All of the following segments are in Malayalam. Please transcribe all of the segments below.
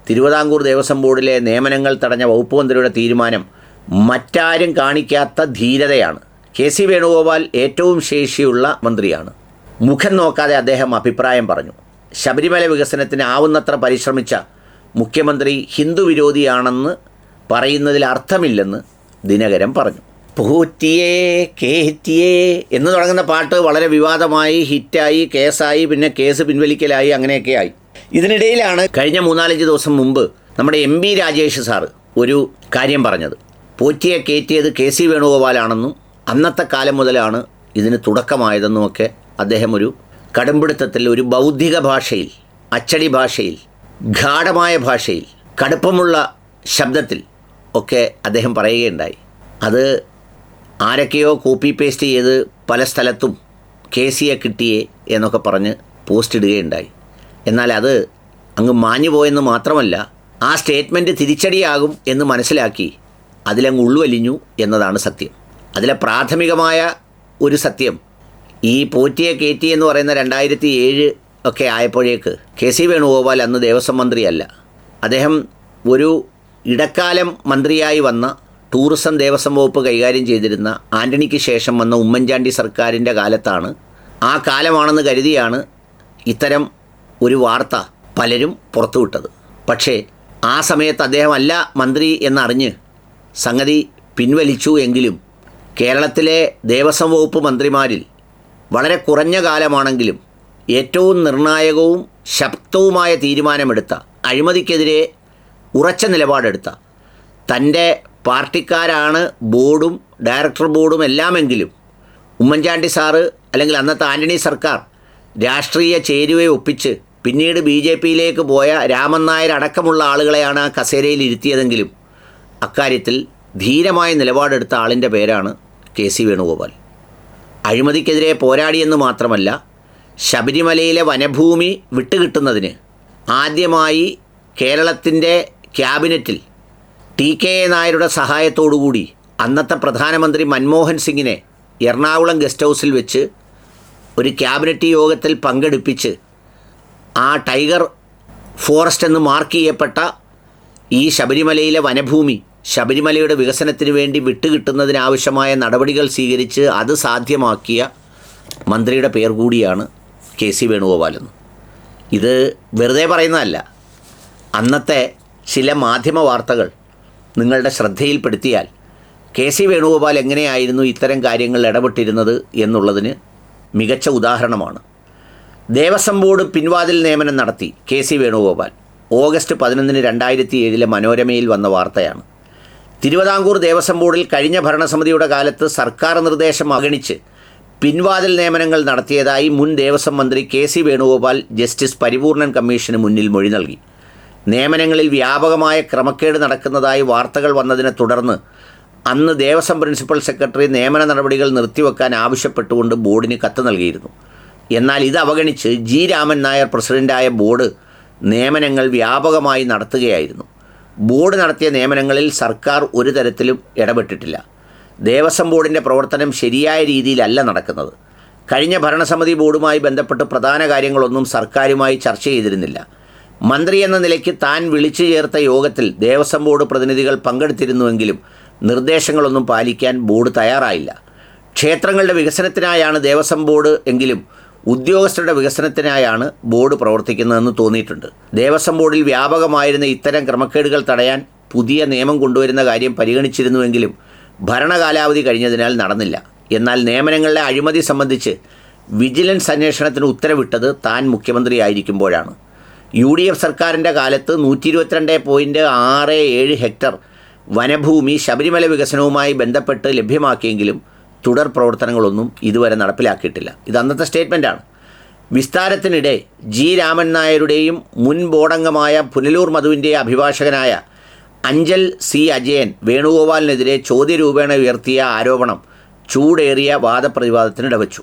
തിരുവിതാംകൂർ ദേവസ്വം ബോർഡിലെ നിയമനങ്ങൾ തടഞ്ഞ വകുപ്പ് മന്ത്രിയുടെ തീരുമാനം മറ്റാരും കാണിക്കാത്ത ധീരതയാണ്. കെ സി വേണുഗോപാൽ ഏറ്റവും ശേഷിയുള്ള മന്ത്രിയാണ്. മുഖം നോക്കാതെ അദ്ദേഹം അഭിപ്രായം പറഞ്ഞു. ശബരിമല വികസനത്തിന് ആവുന്നത്ര പരിശ്രമിച്ച മുഖ്യമന്ത്രി ഹിന്ദു വിരോധിയാണെന്ന് പറയുന്നതിൽ അർത്ഥമില്ലെന്ന് ദിനകരൻ പറഞ്ഞു. പൂറ്റിയേ കേറ്റിയേ എന്ന് തുടങ്ങുന്ന പാട്ട് വളരെ വിവാദമായി, ഹിറ്റായി, കേസായി, പിന്നെ കേസ് പിൻവലിക്കലായി, അങ്ങനെയൊക്കെ ആയി. ഇതിനിടയിലാണ് കഴിഞ്ഞ 3-4 ദിവസം മുമ്പ് നമ്മുടെ MP രാജേഷ് സാറ് ഒരു കാര്യം പറഞ്ഞത്. പോറ്റിയെ കയറ്റിയത് കെ സി വേണുഗോപാലാണെന്നും അന്നത്തെ കാലം മുതലാണ് ഇതിന് തുടക്കമായതെന്നുമൊക്കെ അദ്ദേഹം ഒരു കടുംപിടുത്തത്തിൽ, ഒരു ബൗദ്ധിക ഭാഷയിൽ, അച്ചടി ഭാഷയിൽ, ഗാഢമായ ഭാഷയിൽ, കടുപ്പമുള്ള ശബ്ദത്തിൽ ഒക്കെ അദ്ദേഹം പറയുകയുണ്ടായി. അത് ആരൊക്കെയോ കോപ്പി പേസ്റ്റ് ചെയ്ത് പല സ്ഥലത്തും കെ സിയെ കിട്ടിയേ എന്നൊക്കെ പറഞ്ഞ് പോസ്റ്റ് ഇടുകയുണ്ടായി. എന്നാൽ അത് അങ്ങ് മാഞ്ഞു പോയെന്ന് മാത്രമല്ല, ആ സ്റ്റേറ്റ്മെൻറ്റ് തിരിച്ചടിയാകും എന്ന് മനസ്സിലാക്കി അതിലങ്ങ് ഉൾവലിഞ്ഞു എന്നതാണ് സത്യം. അതിലെ പ്രാഥമികമായ ഒരു സത്യം, ഈ പോറ്റിയെ കയറ്റി എന്ന് പറയുന്ന 2007 ഒക്കെ ആയപ്പോഴേക്ക് കെ സി വേണുഗോപാൽ അന്ന് ദേവസ്വം മന്ത്രിയല്ല. അദ്ദേഹം ഒരു ഇടക്കാലം മന്ത്രിയായി വന്ന, ടൂറിസം ദേവസ്വം വകുപ്പ് കൈകാര്യം ചെയ്തിരുന്ന ആൻ്റണിക്ക് ശേഷം വന്ന ഉമ്മൻചാണ്ടി സർക്കാരിൻ്റെ കാലത്താണ്. ആ കാലമാണെന്ന് കരുതിയാണ് ഇത്തരം ഒരു വാർത്ത പലരും പുറത്തുവിട്ടത്. പക്ഷേ ആ സമയത്ത് അദ്ദേഹം അല്ല മന്ത്രി എന്നറിഞ്ഞ് സംഗതി പിൻവലിച്ചു എങ്കിലും കേരളത്തിലെ ദേവസ്വം വകുപ്പ് മന്ത്രിമാരിൽ വളരെ കുറഞ്ഞ കാലമാണെങ്കിലും ഏറ്റവും നിർണായകവും ശക്തവുമായ തീരുമാനമെടുത്ത, അഴിമതിക്കെതിരെ ഉറച്ച നിലപാടെടുത്ത, തൻ്റെ പാർട്ടിക്കാരാണ് ബോർഡും ഡയറക്ടർ ബോർഡും എല്ലാമെങ്കിലും ഉമ്മൻചാണ്ടി സാറ് അല്ലെങ്കിൽ അന്നത്തെ ആൻ്റണി സർക്കാർ രാഷ്ട്രീയ ചേരുവയെ ഒപ്പിച്ച് പിന്നീട് BJPയിലേക്ക് പോയ രാമൻ നായർ അടക്കമുള്ള ആളുകളെയാണ് ആ കസേരയിൽ ഇരുത്തിയതെങ്കിലും അക്കാര്യത്തിൽ ധീരമായ നിലപാടെടുത്ത ആളിൻ്റെ പേരാണ് കെ സി വേണുഗോപാൽ. അഴിമതിക്കെതിരെ പോരാടിയെന്ന് മാത്രമല്ല, ശബരിമലയിലെ വനഭൂമി വിട്ടുകിട്ടുന്നതിന് ആദ്യമായി കേരളത്തിൻ്റെ ക്യാബിനറ്റിൽ TK നായരുടെ സഹായത്തോടുകൂടി അന്നത്തെ പ്രധാനമന്ത്രി മൻമോഹൻ സിംഗിനെ എറണാകുളം ഗസ്റ്റ് ഹൗസിൽ വെച്ച് ഒരു ക്യാബിനറ്റ് യോഗത്തിൽ പങ്കെടുപ്പിച്ച് ആ ടൈഗർ ഫോറസ്റ്റ് എന്ന് മാർക്ക് ചെയ്യപ്പെട്ട ഈ ശബരിമലയിലെ വനഭൂമി ശബരിമലയുടെ വികസനത്തിന് വേണ്ടി വിട്ടുകിട്ടുന്നതിനാവശ്യമായ നടപടികൾ സ്വീകരിച്ച് അത് സാധ്യമാക്കിയ മന്ത്രിയുടെ പേർ കൂടിയാണ് കെ സി വേണുഗോപാലെന്ന്. ഇത് വെറുതെ പറയുന്നതല്ല. അന്നത്തെ ചില മാധ്യമ വാർത്തകൾ നിങ്ങളുടെ ശ്രദ്ധയിൽപ്പെടുത്തിയാൽ കെ സി വേണുഗോപാൽ എങ്ങനെയായിരുന്നു ഇത്തരം കാര്യങ്ങളിൽ ഇടപെട്ടിരുന്നത് എന്നുള്ളതിന് മികച്ച ഉദാഹരണമാണ്. ദേവസ്വം ബോർഡ് പിൻവാതിൽ നിയമനം നടത്തി കെ സി വേണുഗോപാൽ. ഓഗസ്റ്റ് 11 2007 മനോരമയിൽ വന്ന വാർത്തയാണ്. തിരുവിതാംകൂർ ദേവസ്വം ബോർഡിൽ കഴിഞ്ഞ ഭരണസമിതിയുടെ കാലത്ത് സർക്കാർ നിർദ്ദേശം അവഗണിച്ച് പിൻവാതിൽ നിയമനങ്ങൾ നടത്തിയതായി മുൻ ദേവസ്വം മന്ത്രി K C Venugopal justice Paripoornan commission മുന്നിൽ മൊഴി നൽകി. നിയമനങ്ങളിൽ വ്യാപകമായ ക്രമക്കേട് നടക്കുന്നതായി വാർത്തകൾ വന്നതിനെ തുടർന്ന് അന്ന് ദേവസ്വം പ്രിൻസിപ്പൽ സെക്രട്ടറി നിയമന നടപടികൾ നിർത്തിവെക്കാൻ ആവശ്യപ്പെട്ടുകൊണ്ട് ബോർഡിന് കത്ത് നൽകിയിരുന്നു. എന്നാൽ ഇത് അവഗണിച്ച് G. രാമൻ നായർ പ്രസിഡൻ്റായ ബോർഡ് നിയമനങ്ങൾ വ്യാപകമായി നടത്തുകയായിരുന്നു. ബോർഡ് നടത്തിയ നിയമനങ്ങളിൽ സർക്കാർ ഒരു തരത്തിലും ഇടപെട്ടിട്ടില്ല. ദേവസ്വം ബോർഡിൻ്റെ പ്രവർത്തനം ശരിയായ രീതിയിലല്ല നടക്കുന്നത്. കഴിഞ്ഞ ഭരണസമിതി ബോർഡുമായി ബന്ധപ്പെട്ട് പ്രധാന കാര്യങ്ങളൊന്നും സർക്കാരുമായി ചർച്ച ചെയ്തിരുന്നില്ല. മന്ത്രി എന്ന നിലയ്ക്ക് താൻ വിളിച്ചു ചേർത്ത യോഗത്തിൽ ദേവസ്വം ബോർഡ് പ്രതിനിധികൾ പങ്കെടുത്തിരുന്നുവെങ്കിലും നിർദ്ദേശങ്ങളൊന്നും പാലിക്കാൻ ബോർഡ് തയ്യാറായില്ല. ക്ഷേത്രങ്ങളുടെ വികസനത്തിനായാണ് ദേവസ്വം ബോർഡ് എങ്കിലും ഉദ്യോഗസ്ഥരുടെ വികസനത്തിനായാണ് ബോർഡ് പ്രവർത്തിക്കുന്നതെന്ന് തോന്നിയിട്ടുണ്ട്. ദേവസ്വം ബോർഡിൽ വ്യാപകമായിരുന്ന ഇത്തരം ക്രമക്കേടുകൾ തടയാൻ പുതിയ നിയമം കൊണ്ടുവരുന്ന കാര്യം പരിഗണിച്ചിരുന്നുവെങ്കിലും ഭരണകാലാവധി കഴിഞ്ഞതിനാൽ നടന്നില്ല. എന്നാൽ നിയമനങ്ങളിലെ അഴിമതി സംബന്ധിച്ച് വിജിലൻസ് അന്വേഷണത്തിന് ഉത്തരവിട്ടത് താൻ മുഖ്യമന്ത്രിയായിരിക്കുമ്പോഴാണ്. UDF സർക്കാരിൻ്റെ കാലത്ത് 122.67 ഹെക്ടർ വനഭൂമി ശബരിമല വികസനവുമായി ബന്ധപ്പെട്ട് ലഭ്യമാക്കിയെങ്കിലും തുടർ പ്രവർത്തനങ്ങളൊന്നും ഇതുവരെ നടപ്പിലാക്കിയിട്ടില്ല. ഇത് അന്നത്തെ സ്റ്റേറ്റ്മെൻറ്റാണ്. വിസ്താരത്തിനിടെ G. രാമൻ നായരുടെയും മുൻ ബോർഡംഗമായ പുനലൂർ മധുവിൻ്റെ അഭിഭാഷകനായ അഞ്ചൽ C. അജയൻ വേണുഗോപാലിനെതിരെ ചോദ്യരൂപേണ ഉയർത്തിയ ആരോപണം ചൂടേറിയ വാദപ്രതിവാദത്തിനിടവച്ചു.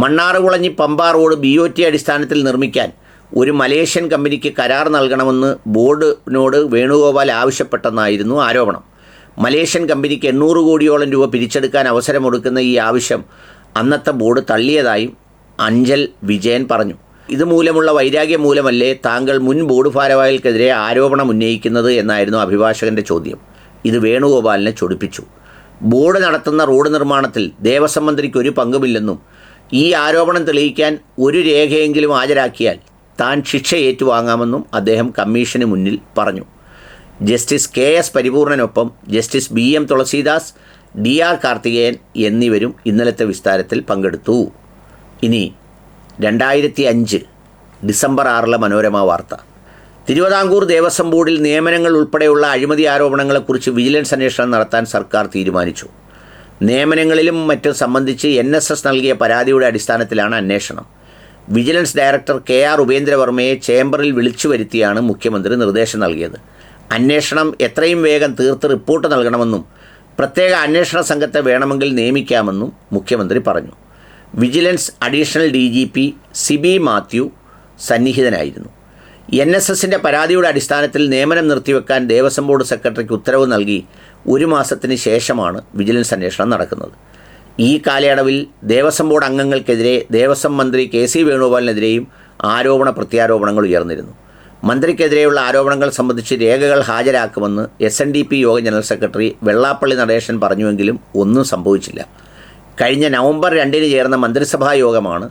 മണ്ണാറുകുളഞ്ഞി പമ്പ റോഡ് BOT അടിസ്ഥാനത്തിൽ നിർമ്മിക്കാൻ ഒരു മലേഷ്യൻ കമ്പനിക്ക് കരാർ നൽകണമെന്ന് ബോർഡിനോട് വേണുഗോപാൽ ആവശ്യപ്പെട്ടെന്നായിരുന്നു ആരോപണം. മലേഷ്യൻ കമ്പനിക്ക് 800 കോടിയോളം രൂപ പിരിച്ചെടുക്കാൻ അവസരമൊടുക്കുന്ന ഈ ആവശ്യം അന്നത്തെ ബോർഡ് തള്ളിയതായും അഞ്ചൽ വിജയൻ പറഞ്ഞു. ഇതുമൂലമുള്ള വൈരാഗ്യം മൂലമല്ലേ താങ്കൾ മുൻ ബോർഡ് ഭാരവാഹികൾക്കെതിരെ ആരോപണം ഉന്നയിക്കുന്നത് എന്നായിരുന്നു അഭിഭാഷകൻ്റെ ചോദ്യം. ഇത് വേണുഗോപാലിനെ ചൊടിപ്പിച്ചു. ബോർഡ് നടത്തുന്ന റോഡ് നിർമ്മാണത്തിൽ ദേവസ്വം മന്ത്രിക്ക് ഒരു പങ്കുമില്ലെന്നും ഈ ആരോപണം തെളിയിക്കാൻ ഒരു രേഖയെങ്കിലും ഹാജരാക്കിയാൽ താൻ ശിക്ഷ ഏറ്റുവാങ്ങാമെന്നും അദ്ദേഹം കമ്മീഷന് മുന്നിൽ പറഞ്ഞു. ജസ്റ്റിസ് KS പരിപൂർണനൊപ്പം justice BM Thulasidas, DR Karthikeyan എന്നിവരും ഇന്നലത്തെ വിസ്താരത്തിൽ പങ്കെടുത്തു. ഇനി 2005 ഡിസംബർ 6 മനോരമ വാർത്ത. തിരുവിതാംകൂർ ദേവസ്വം ബോർഡിൽ നിയമനങ്ങൾ ഉൾപ്പെടെയുള്ള അഴിമതി ആരോപണങ്ങളെക്കുറിച്ച് വിജിലൻസ് അന്വേഷണം നടത്താൻ സർക്കാർ തീരുമാനിച്ചു. നിയമനങ്ങളിലും മറ്റും സംബന്ധിച്ച് NSS നൽകിയ പരാതിയുടെ അടിസ്ഥാനത്തിലാണ് അന്വേഷണം. വിജിലൻസ് ഡയറക്ടർ KR ഉപേന്ദ്രവർമ്മയെ ചേംബറിൽ വിളിച്ചു വരുത്തിയാണ് മുഖ്യമന്ത്രി നിർദ്ദേശം നൽകിയത്. അന്വേഷണം എത്രയും വേഗം തീർത്ത് റിപ്പോർട്ട് നൽകണമെന്നും പ്രത്യേക അന്വേഷണ സംഘത്തെ വേണമെങ്കിൽ നിയമിക്കാമെന്നും മുഖ്യമന്ത്രി പറഞ്ഞു. Vigilance additional DGP Sibi Mathew സന്നിഹിതനായിരുന്നു. NSSൻ്റെ പരാതിയുടെ അടിസ്ഥാനത്തിൽ നിയമനം നിർത്തിവെക്കാൻ ദേവസ്വം ബോർഡ് സെക്രട്ടറിക്ക് ഉത്തരവ് നൽകി 1 മാസത്തിന് ശേഷമാണ് വിജിലൻസ് അന്വേഷണം നടക്കുന്നത്. ഈ കാലയളവിൽ ദേവസ്വം ബോർഡ് അംഗങ്ങൾക്കെതിരെ ദേവസ്വം മന്ത്രി KC വേണുഗോപാലിനെതിരെയും ആരോപണ പ്രത്യാരോപണങ്ങൾ ഉയർന്നിരുന്നു. മന്ത്രിക്കെതിരെയുള്ള ആരോപണങ്ങൾ സംബന്ധിച്ച് രേഖകൾ ഹാജരാക്കുമെന്ന് SNDP യോഗ ജനറൽ സെക്രട്ടറി വെള്ളാപ്പള്ളി നടേശൻ പറഞ്ഞുവെങ്കിലും ഒന്നും സംഭവിച്ചില്ല. കഴിഞ്ഞ നവംബർ 2 ചേർന്ന മന്ത്രിസഭാ യോഗമാണ്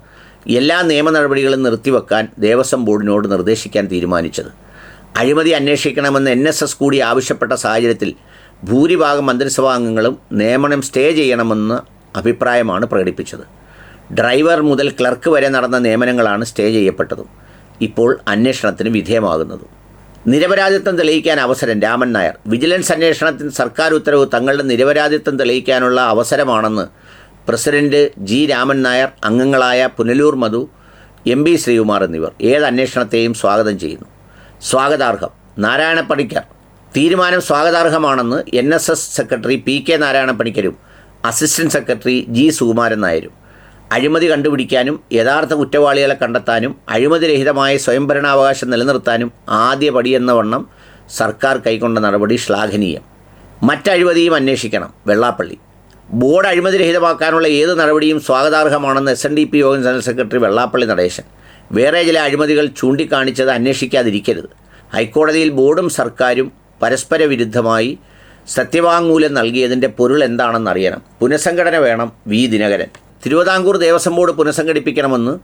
എല്ലാ നിയമ നടപടികളും നിർത്തിവെക്കാൻ ദേവസ്വം ബോർഡിനോട് നിർദ്ദേശിക്കാൻ തീരുമാനിച്ചത്. അഴിമതി അന്വേഷിക്കണമെന്ന് NSS കൂടി ആവശ്യപ്പെട്ട സാഹചര്യത്തിൽ ഭൂരിഭാഗം മന്ത്രിസഭാ അംഗങ്ങളും നിയമനം സ്റ്റേ ചെയ്യണമെന്ന അഭിപ്രായമാണ് പ്രകടിപ്പിച്ചത്. ഡ്രൈവർ മുതൽ ക്ലർക്ക് വരെ നടന്ന നിയമനങ്ങളാണ് സ്റ്റേ ചെയ്യപ്പെട്ടതും ഇപ്പോൾ അന്വേഷണത്തിന് വിധേയമാകുന്നതും. നിരപരാധിത്വം തെളിയിക്കാൻ അവസരം രാമൻ നായർ. വിജിലൻസ് അന്വേഷണത്തിന് സർക്കാർ ഉത്തരവ് തങ്ങളുടെ നിരപരാധിത്വം തെളിയിക്കാനുള്ള അവസരമാണെന്ന് പ്രസിഡന്റ് G. രാമൻ നായർ, അംഗങ്ങളായ പുനലൂർ മധു, MB ശ്രീകുമാർ എന്നിവർ ഏത് അന്വേഷണത്തെയും സ്വാഗതം ചെയ്യുന്നു. സ്വാഗതാർഹം നാരായണ പണിക്കർ. തീരുമാനം സ്വാഗതാർഹമാണെന്ന് NSS സെക്രട്ടറി PK നാരായണ പണിക്കരും അസിസ്റ്റന്റ് സെക്രട്ടറി G. സുകുമാരൻ നായരും. അഴിമതി കണ്ടുപിടിക്കാനും യഥാർത്ഥ കുറ്റവാളികളെ കണ്ടെത്താനും അഴിമതിരഹിതമായ സ്വയംഭരണാവകാശം നിലനിർത്താനും ആദ്യ പടിയെന്ന വണ്ണം സർക്കാർ കൈക്കൊണ്ട നടപടി ശ്ലാഘനീയം. മറ്റഴിമതിയും അന്വേഷിക്കണം വെള്ളാപ്പള്ളി. ബോർഡ് അഴിമതിരഹിതമാക്കാനുള്ള ഏത് നടപടിയും സ്വാഗതാർഹമാണെന്ന് SNDP യോഗം ജനറൽ സെക്രട്ടറി വെള്ളാപ്പള്ളി നടേശൻ. വേറെ ചില അഴിമതികൾ ചൂണ്ടിക്കാണിച്ചത് അന്വേഷിക്കാതിരിക്കരുത്. ഹൈക്കോടതിയിൽ ബോർഡും സർക്കാരും പരസ്പര വിരുദ്ധമായി സത്യവാങ്മൂലം നൽകിയതിൻ്റെ പൊരുൾ എന്താണെന്നറിയണം. പുനഃസംഘടന വേണം. V. ദിനകരൻ. തിരുവിതാംകൂർ ദേവസ്വം ബോർഡ് പുനഃസംഘടിപ്പിക്കണമെന്ന്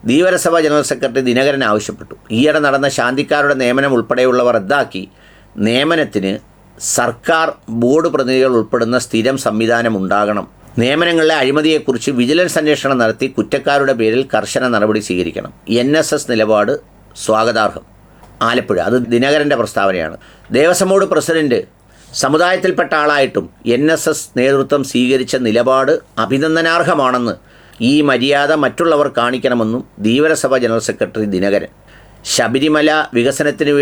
ധീവരസഭ ജനറൽ സെക്രട്ടറി ദിനകരൻ ആവശ്യപ്പെട്ടു. ഈയിടെ നടന്ന ശാന്തിക്കാരുടെ നിയമനം ഉൾപ്പെടെയുള്ളവ റദ്ദാക്കി നിയമനത്തിന് സർക്കാർ ബോർഡ് പ്രതിനിധികൾ ഉൾപ്പെടുന്ന സ്ഥിരം സംവിധാനം ഉണ്ടാകണം. നിയമനങ്ങളിലെ അഴിമതിയെക്കുറിച്ച് വിജിലൻസ് അന്വേഷണം നടത്തി കുറ്റക്കാരുടെ പേരിൽ കർശന നടപടി സ്വീകരിക്കണം. NSS നിലപാട് സ്വാഗതാർഹം. ആലപ്പുഴ. അത് ദിനകരൻ്റെ പ്രസ്താവനയാണ്. ദേവസ്വം ബോർഡ് പ്രസിഡന്റ് സമുദായത്തിൽപ്പെട്ട ആളായിട്ടും NSS നേതൃത്വം സ്വീകരിച്ച നിലപാട് അഭിനന്ദനാർഹമാണെന്ന് ഈ മര്യാദ മറ്റുള്ളവർ കാണിക്കണമെന്നും ധീവരസഭ ജനറൽ സെക്രട്ടറി ദിനകരൻ. ശബരിമല വികസനത്തിന്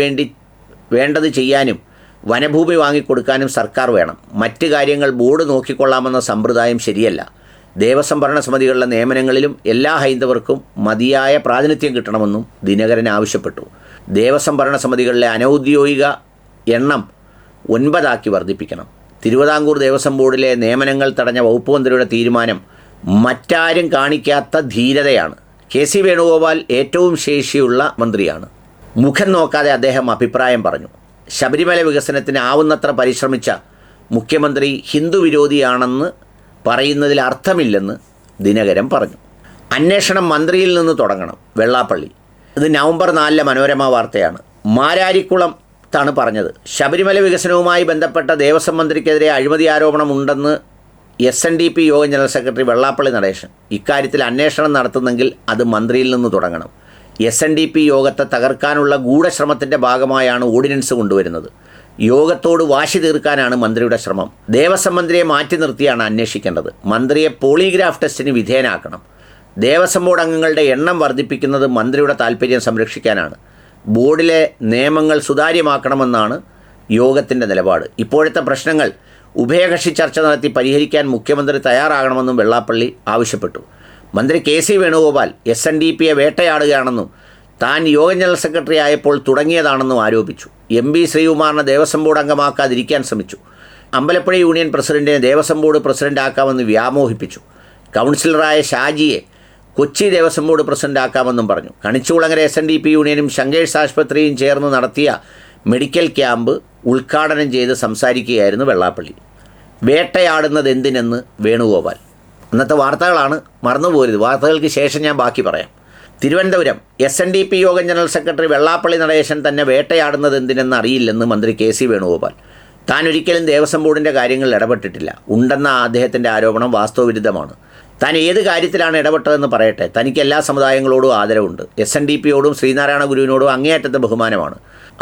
വേണ്ടത് ചെയ്യാനും വനഭൂമി വാങ്ങിക്കൊടുക്കാനും സർക്കാർ വേണം. മറ്റ് കാര്യങ്ങൾ ബോർഡ് നോക്കിക്കൊള്ളാമെന്ന സമ്പ്രദായം ശരിയല്ല. ദേവസ്വം ഭരണസമിതികളുടെ നിയമനങ്ങളിലും എല്ലാ ഹൈന്ദവർക്കും മതിയായ പ്രാതിനിധ്യം കിട്ടണമെന്നും ദിനകരൻ ആവശ്യപ്പെട്ടു. ദേവസ്വം ഭരണസമിതികളിലെ അനൗദ്യോഗിക എണ്ണം 9 വർദ്ധിപ്പിക്കണം. തിരുവിതാംകൂർ ദേവസ്വം ബോർഡിലെ നിയമനങ്ങൾ തടഞ്ഞ വകുപ്പ് മന്ത്രിയുടെ തീരുമാനം മറ്റാരും കാണിക്കാത്ത ധീരതയാണ്. KC വേണുഗോപാൽ ഏറ്റവും ശേഷിയുള്ള മന്ത്രിയാണ്. മുഖം നോക്കാതെ അദ്ദേഹം അഭിപ്രായം പറഞ്ഞു. ശബരിമല വികസനത്തിന് ആവുന്നത്ര പരിശ്രമിച്ച മുഖ്യമന്ത്രി ഹിന്ദു വിരോധിയാണെന്ന് പറയുന്നതിൽ അർത്ഥമില്ലെന്ന് ദിനകരൻ പറഞ്ഞു. അന്വേഷണം മന്ത്രിയിൽ നിന്ന് തുടങ്ങണം. വെള്ളാപ്പള്ളി. ഇത് നവംബർ 4 മനോരമ വാർത്തയാണ്. മാരാരിക്കുളത്താണ് പറഞ്ഞത്. ശബരിമല വികസനവുമായി ബന്ധപ്പെട്ട ദേവസ്വം മന്ത്രിക്കെതിരെ അഴിമതി ആരോപണമുണ്ടെന്ന് SNDP യോഗം ജനറൽ സെക്രട്ടറി വെള്ളാപ്പള്ളി നടേശൻ. ഇക്കാര്യത്തിൽ അന്വേഷണം നടത്തുന്നെങ്കിൽ അത് മന്ത്രിയിൽ നിന്ന് തുടങ്ങണം. SNDP യോഗത്തെ തകർക്കാനുള്ള ഗൂഢശ്രമത്തിൻ്റെ ഭാഗമായാണ് ഓർഡിനൻസ് കൊണ്ടുവരുന്നത്. യോഗത്തോട് വാശി തീർക്കാനാണ് മന്ത്രിയുടെ ശ്രമം. ദേവസ്വം മന്ത്രിയെ മാറ്റി നിർത്തിയാണ് അന്വേഷിക്കേണ്ടത്. മന്ത്രിയെ പോളിഗ്രാഫ് ടെസ്റ്റിന് വിധേയനാക്കണം. ദേവസ്വം ബോർഡ് അംഗങ്ങളുടെ എണ്ണം വർദ്ധിപ്പിക്കുന്നത് മന്ത്രിയുടെ താൽപ്പര്യം സംരക്ഷിക്കാനാണ്. ബോർഡിലെ നിയമങ്ങൾ സുതാര്യമാക്കണമെന്നാണ് യോഗത്തിൻ്റെ നിലപാട്. ഇപ്പോഴത്തെ പ്രശ്നങ്ങൾ ഉഭയകക്ഷി ചർച്ച നടത്തി പരിഹരിക്കാൻ മുഖ്യമന്ത്രി തയ്യാറാകണമെന്നും വെള്ളാപ്പള്ളി ആവശ്യപ്പെട്ടു. മന്ത്രി KC വേണുഗോപാൽ SNDPയെ വേട്ടയാടുകയാണെന്നും താൻ യോഗം ജനറൽ സെക്രട്ടറി ആയപ്പോൾ തുടങ്ങിയതാണെന്നും ആരോപിച്ചു. MB ശ്രീകുമാറിനെ ദേവസ്വം ബോർഡ് അംഗമാക്കാതിരിക്കാൻ ശ്രമിച്ചു. അമ്പലപ്പുഴ യൂണിയൻ പ്രസിഡന്റിനെ ദേവസ്വം ബോർഡ് പ്രസിഡന്റാക്കാമെന്ന് വ്യാമോഹിപ്പിച്ചു. കൗൺസിലറായ ഷാജിയെ കൊച്ചി ദേവസ്വം ബോർഡ് പ്രസിഡൻ്റാക്കാമെന്നും പറഞ്ഞു. കണിച്ചുകുളങ്ങര SNDP യൂണിയനും ശങ്കേഴ്സ് ആശുപത്രിയും ചേർന്ന് നടത്തിയ മെഡിക്കൽ ക്യാമ്പ് ഉദ്ഘാടനം ചെയ്ത് സംസാരിക്കുകയായിരുന്നു വെള്ളാപ്പള്ളി. വേട്ടയാടുന്നത് എന്തിനെന്ന് വേണുഗോപാൽ. അന്നത്തെ വാർത്തകളാണ്, മറന്നുപോകരുത്. വാർത്തകൾക്ക് ശേഷം ഞാൻ ബാക്കി പറയാം. തിരുവനന്തപുരം SNDP യോഗം ജനറൽ സെക്രട്ടറി വെള്ളാപ്പള്ളി നടേശൻ തന്നെ വേട്ടയാടുന്നത് എന്തിനെന്ന് അറിയില്ലെന്ന് മന്ത്രി KC വേണുഗോപാൽ. താൻ ഒരിക്കലും ദേവസ്വം ബോർഡിൻ്റെ കാര്യങ്ങളിൽ ഇടപെട്ടിട്ടില്ല. ഉണ്ടെന്ന അദ്ദേഹത്തിൻ്റെ ആരോപണം വാസ്തവവിരുദ്ധമാണ്. താൻ ഏത് കാര്യത്തിലാണ് ഇടപെട്ടതെന്ന് പറയട്ടെ. തനിക്ക് എല്ലാ സമുദായങ്ങളോടും ആദരവുണ്ട്. SNDPയോടും ശ്രീനാരായണ ഗുരുവിനോടും അങ്ങേയറ്റത്തെ ബഹുമാനമാണ്.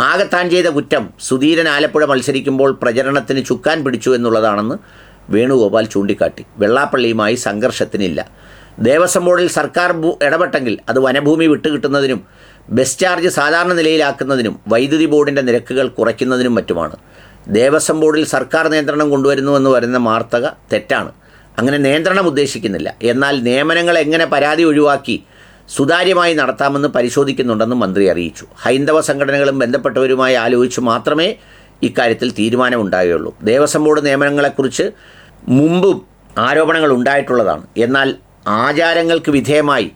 ആകെ താൻ ചെയ്ത കുറ്റം സുധീരൻ ആലപ്പുഴ മത്സരിക്കുമ്പോൾ പ്രചരണത്തിന് ചുക്കാൻ പിടിച്ചു എന്നുള്ളതാണെന്ന് വേണുഗോപാൽ ചൂണ്ടിക്കാട്ടി. വെള്ളാപ്പള്ളിയുമായി സംഘർഷത്തിനില്ല. ദേവസ്വം ബോർഡിൽ സർക്കാർ ഇടപെട്ടെങ്കിൽ അത് വനഭൂമി വിട്ടുകിട്ടുന്നതിനും ബസ് ചാർജ് സാധാരണ നിലയിലാക്കുന്നതിനും വൈദ്യുതി ബോർഡിൻ്റെ നിരക്കുകൾ കുറയ്ക്കുന്നതിനും മറ്റുമാണ്. ദേവസ്വം ബോർഡിൽ സർക്കാർ നിയന്ത്രണം കൊണ്ടുവരുന്നുവെന്ന് വരുന്ന വാർത്തക തെറ്റാണ്. അങ്ങനെ നിയന്ത്രണം ഉദ്ദേശിക്കുന്നില്ല. എന്നാൽ നിയമനങ്ങൾ എങ്ങനെ പരാതി ഒഴിവാക്കി സുതാര്യമായി നടത്താമെന്ന് പരിശോധിക്കുന്നുണ്ടെന്നും മന്ത്രി അറിയിച്ചു. ഹൈന്ദവ സംഘടനകളും ബന്ധപ്പെട്ടവരുമായി ആലോചിച്ച് മാത്രമേ ഇക്കാര്യത്തിൽ തീരുമാനമുണ്ടാകുകയുള്ളൂ. ദേവസ്വം ബോർഡ് നിയമനങ്ങളെക്കുറിച്ച് മുമ്പും ആരോപണങ്ങൾ ഉണ്ടായിട്ടുള്ളതാണ്. എന്നാൽ ആചാരങ്ങൾക്ക് വിധേയമായി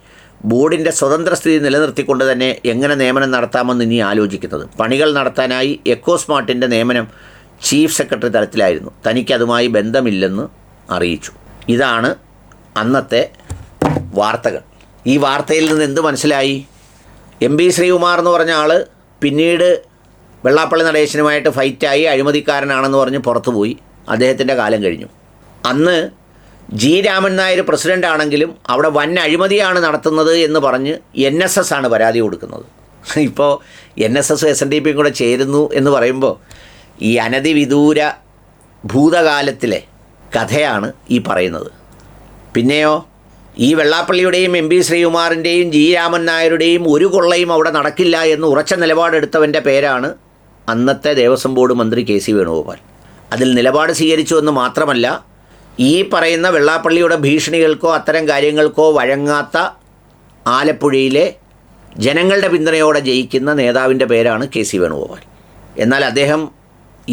ബോർഡിൻ്റെ സ്വതന്ത്ര സ്ഥിതി നിലനിർത്തിക്കൊണ്ട് തന്നെ എങ്ങനെ നിയമനം നടത്താമെന്ന് ഇനി ആലോചിക്കുന്നത്. പണികൾ നടത്താനായി എക്കോസ്മാർട്ടിൻ്റെ നിയമനം ചീഫ് സെക്രട്ടറി തലത്തിലായിരുന്നു. തനിക്കതുമായി ബന്ധമില്ലെന്ന് അറിയിച്ചു. ഇതാണ് അന്നത്തെ വാർത്തകൾ. ഈ വാർത്തയിൽ നിന്ന് എന്ത് മനസ്സിലായി? MP ശ്രീകുമാർ എന്ന് പറഞ്ഞ ആൾ പിന്നീട് വെള്ളാപ്പള്ളി നടേശനുമായിട്ട് ഫൈറ്റായി അഴിമതിക്കാരനാണെന്ന് പറഞ്ഞ് പുറത്തുപോയി. അദ്ദേഹത്തിൻ്റെ കാലം കഴിഞ്ഞു. അന്ന് G. രാമൻ നായർ പ്രസിഡൻ്റ് ആണെങ്കിലും അവിടെ വൻ അഴിമതിയാണ് നടത്തുന്നത് എന്ന് പറഞ്ഞ് NSS ആണ് പരാതി കൊടുക്കുന്നത്. ഇപ്പോൾ NSS SNDPയും കൂടെ ചേരുന്നു എന്ന് പറയുമ്പോൾ ഈ അനധിവിദൂര ഭൂതകാലത്തിലെ കഥയാണ് ഈ പറയുന്നത്. പിന്നെയോ ഈ വെള്ളാപ്പള്ളിയുടെയും MP ശ്രീകുമാറിൻ്റെയും G. രാമൻ നായരുടെയും ഒരു കൊള്ളയും അവിടെ നടക്കില്ല എന്ന് ഉറച്ച നിലപാടെടുത്തവൻ്റെ പേരാണ് അന്നത്തെ ദേവസ്വം ബോർഡ് മന്ത്രി KC വേണുഗോപാൽ. അതിൽ നിലപാട് സ്വീകരിച്ചു എന്ന് മാത്രമല്ല, ഈ പറയുന്ന വെള്ളാപ്പള്ളിയുടെ ഭീഷണികൾക്കോ അത്തരം കാര്യങ്ങൾക്കോ വഴങ്ങാത്ത ആലപ്പുഴയിലെ ജനങ്ങളുടെ പിന്തുണയോടെ ജയിക്കുന്ന നേതാവിൻ്റെ പേരാണ് KC വേണുഗോപാൽ. എന്നാൽ അദ്ദേഹം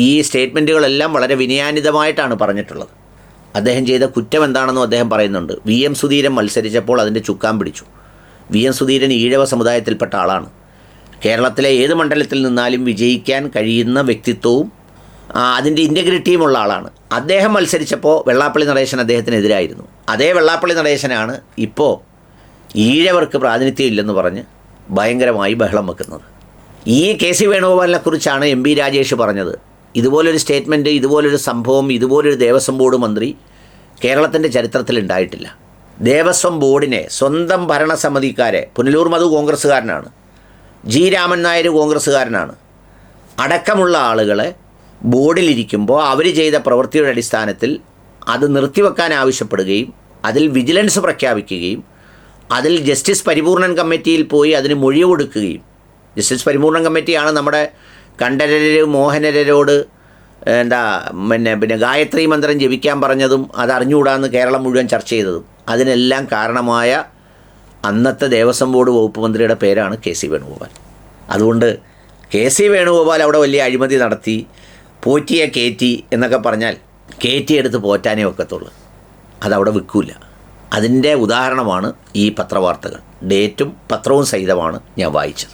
ഈ സ്റ്റേറ്റ്മെൻറ്റുകളെല്ലാം വളരെ വിനയാനിതമായിട്ടാണ് പറഞ്ഞിട്ടുള്ളത്. അദ്ദേഹം ചെയ്ത കുറ്റം എന്താണെന്നും അദ്ദേഹം പറയുന്നുണ്ട്. VM സുധീരൻ മത്സരിച്ചപ്പോൾ അതിൻ്റെ ചുക്കാൻ പിടിച്ചു. VM സുധീരൻ ഈഴവ സമുദായത്തിൽപ്പെട്ട ആളാണ്. കേരളത്തിലെ ഏത് മണ്ഡലത്തിൽ നിന്നാലും വിജയിക്കാൻ കഴിയുന്ന വ്യക്തിത്വവും അതിൻ്റെ ഇൻറ്റഗ്രിറ്റിയുമുള്ള ആളാണ്. അദ്ദേഹം മത്സരിച്ചപ്പോൾ വെള്ളാപ്പള്ളി നടേശൻ അദ്ദേഹത്തിനെതിരായിരുന്നു. അതേ വെള്ളാപ്പള്ളി നടേശനാണ് ഇപ്പോൾ ഈഴവർക്ക് പ്രാതിനിധ്യം ഇല്ലെന്ന് പറഞ്ഞ് ഭയങ്കരമായി ബഹളം വെക്കുന്നത്. ഈ KC വേണുഗോപാലിനെ കുറിച്ചാണ് MP രാജേഷ് പറഞ്ഞത്. ഇതുപോലൊരു സ്റ്റേറ്റ്മെൻറ്റ്, ഇതുപോലൊരു സംഭവം, ഇതുപോലൊരു ദേവസ്വം ബോർഡ് മന്ത്രി കേരളത്തിൻ്റെ ചരിത്രത്തിൽ ഉണ്ടായിട്ടില്ല. ദേവസ്വം ബോർഡിനെ സ്വന്തം ഭരണസമിതിക്കാരെ, പുനലൂർ മധു കോൺഗ്രസ്സുകാരനാണ്, G. രാമൻ നായർ കോൺഗ്രസ്സുകാരനാണ്, അടക്കമുള്ള ആളുകളെ ബോർഡിലിരിക്കുമ്പോൾ അവർ ചെയ്ത പ്രവൃത്തിയുടെ അടിസ്ഥാനത്തിൽ അത് നിർത്തിവെക്കാൻ ആവശ്യപ്പെടുകയും അതിൽ വിജിലൻസ് പ്രഖ്യാപിക്കുകയും അതിൽ ജസ്റ്റിസ് പരിപൂർണൻ കമ്മിറ്റിയിൽ പോയി അതിന് മൊഴി കൊടുക്കുകയും, ജസ്റ്റിസ് പരിപൂർണൻ കമ്മിറ്റിയാണ് നമ്മുടെ കണ്ഠരര് മോഹനരോട് പിന്നെ ഗായത്രി മന്ത്രം ജപിക്കാൻ പറഞ്ഞതും അത് അറിഞ്ഞുകൂടാന്ന് കേരളം മുഴുവൻ ചർച്ച ചെയ്തതും. അതിനെല്ലാം കാരണമായ അന്നത്തെ ദേവസ്വം ബോർഡ് വകുപ്പ് മന്ത്രിയുടെ പേരാണ് KC വേണുഗോപാൽ. അതുകൊണ്ട് KC വേണുഗോപാൽ അവിടെ വലിയ അഴിമതി നടത്തി, പോറ്റിയെ കയറ്റി എന്നൊക്കെ പറഞ്ഞാൽ കയറ്റിയെടുത്ത് പോറ്റാനേ ഒക്കത്തുള്ളൂ. അതവിടെ വിൽക്കില്ല. അതിൻ്റെ ഉദാഹരണമാണ് ഈ പത്രവാർത്തകൾ. ഡേറ്റും പത്രവും സഹിതമാണ് ഞാൻ വായിച്ചത്.